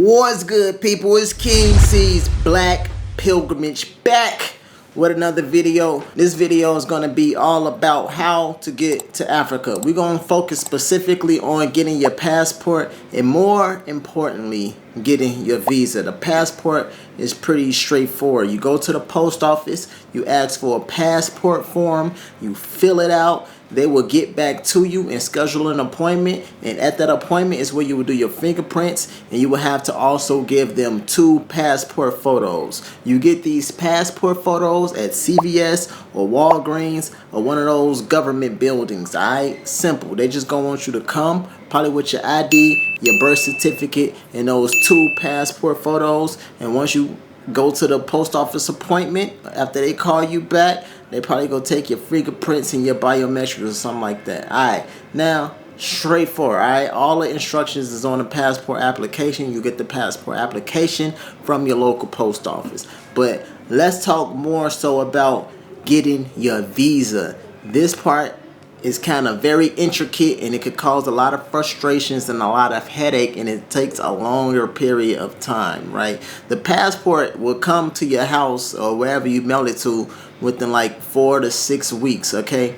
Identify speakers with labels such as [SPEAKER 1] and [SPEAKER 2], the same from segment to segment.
[SPEAKER 1] What's good, people? It's KingCease Black Pilgrimage back with another video. This video is going to be all about how to get to Africa. We're going to focus specifically on getting your passport and, more importantly, getting your visa. The passport is pretty straightforward. You go to the post office, you ask for a passport form, you fill it out. They will get back to you and schedule an appointment, and at that appointment is where you will do your fingerprints, and you will have to also give them 2 passport photos. You get these passport photos at CVS or Walgreens or one of those government buildings. Alright, simple. They just gonna want you to come, probably with your ID, your birth certificate, and those 2 passport photos. And once you go to the post office appointment, after they call you back, they probably go take your fingerprints and your biometrics or something like that. Alright, now straightforward. Alright, all the instructions is on the passport application. You get the passport application from your local post office. But let's talk more so about getting your visa. This part is kind of very intricate, and it could cause a lot of frustrations and a lot of headache, and it takes a longer period of time, right? The passport will come to your house or wherever you mail it to within like 4 to 6 weeks, okay?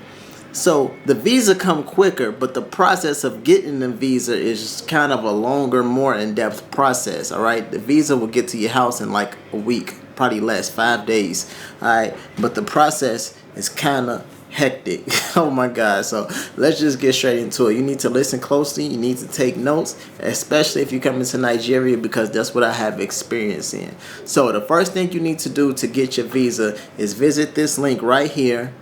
[SPEAKER 1] So the visa come quicker, but the process of getting the visa is kind of a longer, more in-depth process, all right? The visa will get to your house in like a week, probably less, 5 days, all right? But the process is kind of hectic. Oh my God. So let's just get straight into it. You need to listen closely. You need to take notes, especially if you come into Nigeria, because that's what I have experience in. So the first thing you need to do to get your visa is visit this link right here.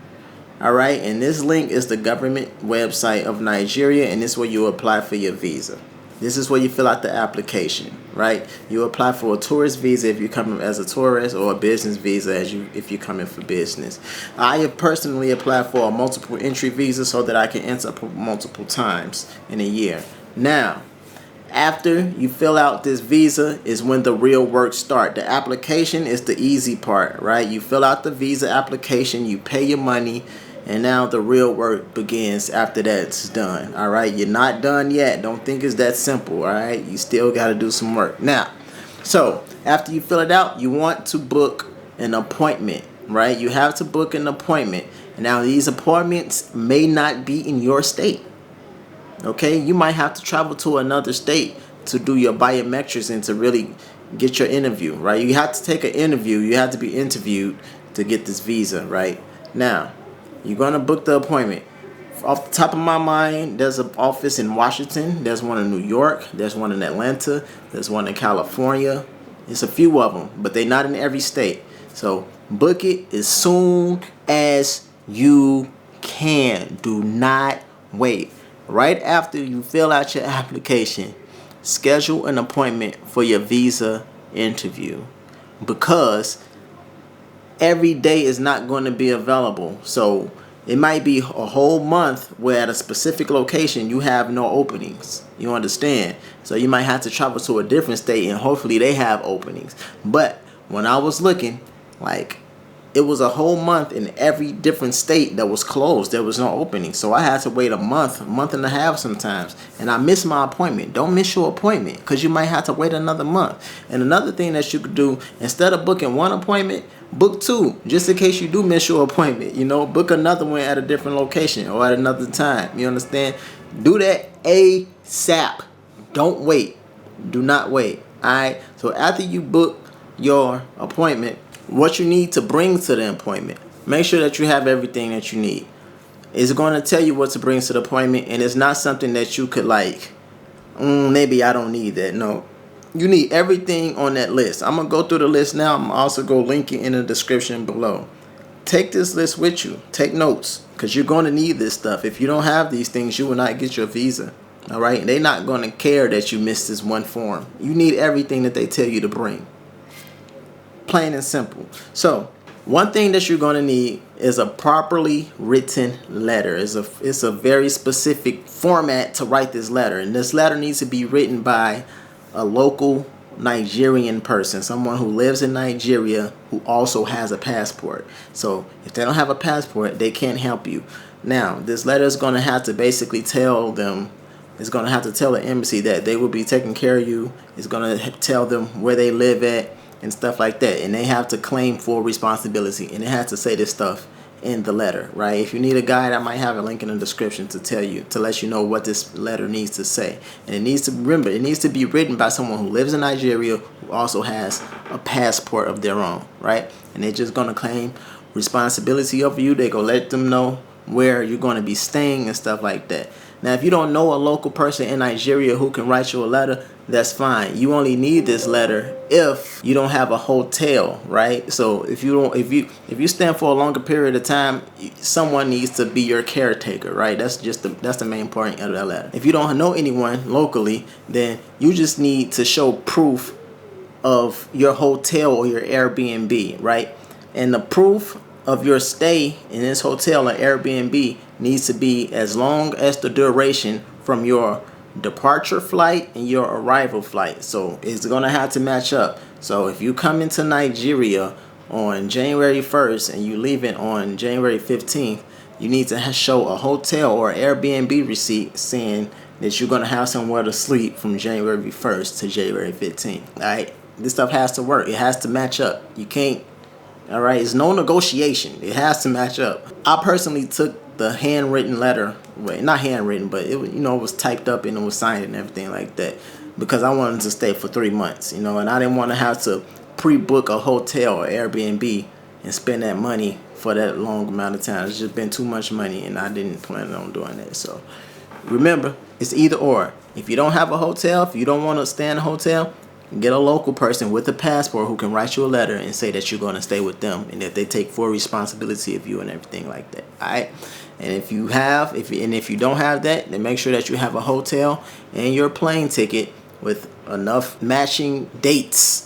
[SPEAKER 1] All right, and this link is the government website of Nigeria, and this is where you apply for your visa. This is where you fill out the application, right? You apply for a tourist visa if you're coming as a tourist, or a business visa if you're coming for business. I have personally applied for a multiple entry visa so that I can enter multiple times in a year. Now, after you fill out this visa is when the real work starts. The application is the easy part, right? You fill out the visa application, you pay your money, and now the real work begins after that's done. All right, you're not done yet. Don't think it's that simple. All right, you still got to do some work. Now, so after you fill it out, you want to book an appointment, right? You have to book an appointment. Now, these appointments may not be in your state. Okay, you might have to travel to another state to do your biometrics and to really get your interview, right? You have to take an interview. You have to be interviewed to get this visa, right? Now, you're going to book the appointment. Off the top of my mind, there's an office in Washington. There's one in New York. There's one in Atlanta. There's one in California. It's a few of them, but they're not in every state. So book it as soon as you can. Do not wait. Right after you fill out your application, schedule an appointment for your visa interview, because every day is not going to be available. So it might be a whole month where at a specific location you have no openings. You understand? So you might have to travel to a different state and hopefully they have openings. But when I was looking, like, it was a whole month in every different state that was closed. There was no opening. So I had to wait a month and a half sometimes. And I missed my appointment. Don't miss your appointment, because you might have to wait another month. And another thing that you could do, instead of booking one appointment, book 2, just in case you do miss your appointment. You know, book another one at a different location or at another time. You understand? Do that ASAP. Don't wait. Do not wait. All right? So after you book your appointment, what you need to bring to the appointment, make sure that you have everything that you need. It's going to tell you what to bring to the appointment, and it's not something that you could like, maybe I don't need that. No, you need everything on that list. I'm going to go through the list now. I'm also going to link it in the description below. Take this list with you. Take notes, because you're going to need this stuff. If you don't have these things, you will not get your visa. All right? They're not going to care that you missed this one form. You need everything that they tell you to bring. Plain and simple. So one thing that you're going to need is a properly written letter. It's a very specific format to write this letter, and this letter needs to be written by a local Nigerian person, someone who lives in Nigeria who also has a passport. So if they don't have a passport, they can't help you. Now, this letter is going to have to basically tell them It's going to have to tell the embassy that they will be taking care of you. It's going to tell them where they live at and stuff like that. And they have to claim full responsibility. And it has to say this stuff in the letter, right? If you need a guide, I might have a link in the description to tell you, to let you know what this letter needs to say. And it needs to, remember, it needs to be written by someone who lives in Nigeria, who also has a passport of their own, right? And they're just going to claim responsibility over you. They're going to let them know where you're going to be staying and stuff like that. Now, if you don't know a local person in Nigeria who can write you a letter, that's fine. You only need this letter if you don't have a hotel, right? So if you stand for a longer period of time, someone needs to be your caretaker, right? That's the main point of that letter. If you don't know anyone locally, then you just need to show proof of your hotel or your Airbnb, right? And the proof of your stay in this hotel or Airbnb needs to be as long as the duration from your departure flight and your arrival flight. So it's gonna have to match up. So if you come into Nigeria on January 1st and you leave it on January 15th, you need to show a hotel or Airbnb receipt saying that you're gonna have somewhere to sleep from January 1st to January 15th. All right, this stuff has to work. It has to match up. You can't. All right, it's no negotiation. It has to match up. I personally took the handwritten letter, well, not handwritten, but it was typed up and it was signed and everything like that, because I wanted to stay for 3 months, and I didn't want to have to pre-book a hotel or Airbnb and spend that money for that long amount of time. It's just been too much money, and I didn't plan on doing that. So remember, it's either or. If you don't have a hotel, if you don't want to stay in a hotel, get a local person with a passport who can write you a letter and say that you're going to stay with them and that they take full responsibility of you and everything like that. All right. And if you don't have that, then make sure that you have a hotel and your plane ticket with enough matching dates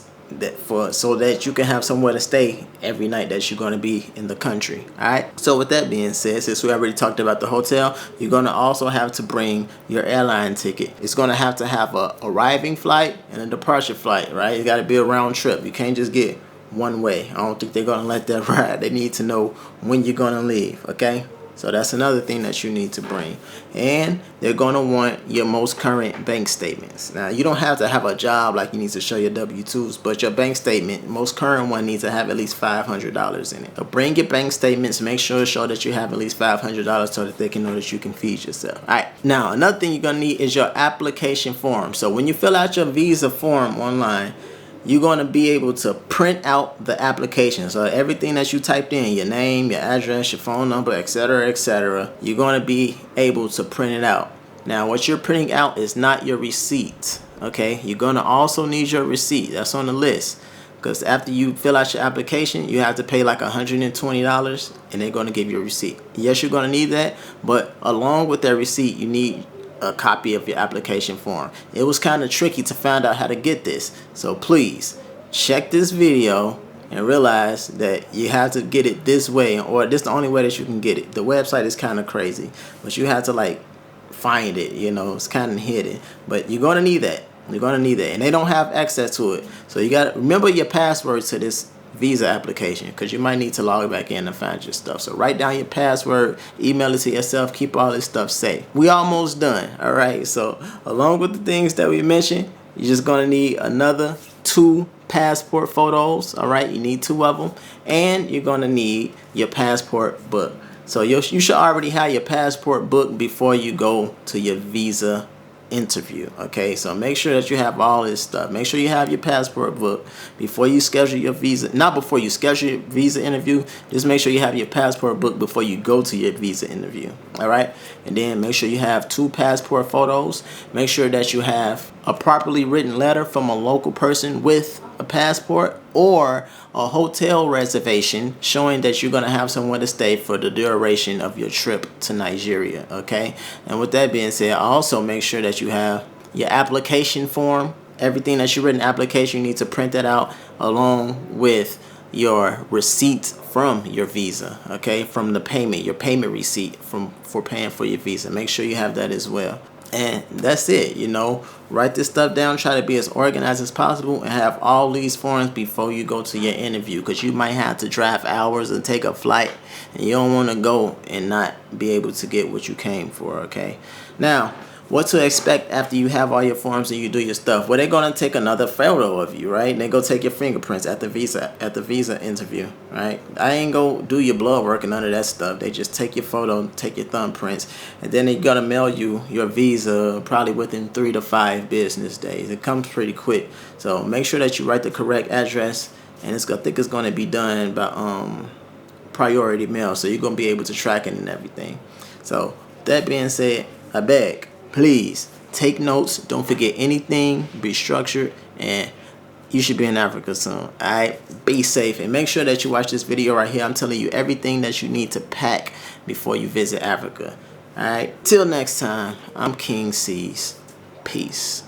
[SPEAKER 1] so that you can have somewhere to stay every night that you're going to be in the country. All right. So with that being said, since we already talked about the hotel, you're going to also have to bring your airline ticket. It's going to have a arriving flight and a departure flight, right? It's got to be a round trip. You can't just get one way. I don't think they're going to let that ride. They need to know when you're going to leave. Okay. So that's another thing that you need to bring. And they're going to want your most current bank statements. Now, you don't have to have a job like you need to show your W-2s, but your bank statement, most current one, needs to have at least $500 in it. So bring your bank statements. Make sure to show that you have at least $500 so that they can know that you can feed yourself. All right. Now, another thing you're going to need is your application form. So when you fill out your visa form online, you're going to be able to print out the application. So everything that you typed in, your name, your address, your phone number, etc., you're going to be able to print it out. Now, what you're printing out is not your receipt, okay? You're going to also need your receipt. That's on the list, because after you fill out your application, you have to pay like $120, and they're going to give you a receipt. Yes, you're going to need that, but along with that receipt, you need a copy of your application form. It was kind of tricky to find out how to get this, so please check this video and realize that you have to get it this way, or this is the only way that you can get it. The website is kind of crazy, but you have to find it. It's kind of hidden, but you're gonna need that. You're gonna need that, and they don't have access to it. So you got to remember your password to this visa application, because you might need to log back in and find your stuff. So write down your password, email it to yourself, keep all this stuff safe. We almost done. All right. So along with the things that we mentioned, you're just gonna need another 2 passport photos. All right, you need 2 of them, and you're gonna need your passport book. So you should already have your passport book before you go to your visa interview. Okay, so make sure that you have all this stuff. Make sure you have your passport book before you schedule your visa. Not before you schedule your visa interview. Just make sure you have your passport book before you go to your visa interview. All right, and then make sure you have 2 passport photos. Make sure that you have a properly written letter from a local person with a passport, or a hotel reservation showing that you're going to have somewhere to stay for the duration of your trip to Nigeria. Okay, and with that being said, also make sure that you have your application form. Everything that you written application, you need to print that out along with your receipt from your visa. Okay, from the payment, your payment receipt for paying for your visa. Make sure you have that as well. And that's it. Write this stuff down. Try to be as organized as possible and have all these forms before you go to your interview, because you might have to drive hours and take a flight, and you don't want to go and not be able to get what you came for. Okay, now what to expect after you have all your forms and you do your stuff. Well, they're gonna take another photo of you, right? And they go take your fingerprints at the visa interview, right? I ain't go do your blood work and none of that stuff. They just take your photo, take your thumbprints, and then they're gonna mail you your visa probably within 3 to 5 business days. It comes pretty quick, so make sure that you write the correct address. And I think it's gonna be done by priority mail, so you're gonna be able to track it and everything. So that being said, I beg, please take notes. Don't forget anything. Be structured, and you should be in Africa soon. Alright, be safe and make sure that you watch this video right here. I'm telling you everything that you need to pack before you visit Africa. Alright, till next time, I'm KingCease. Peace.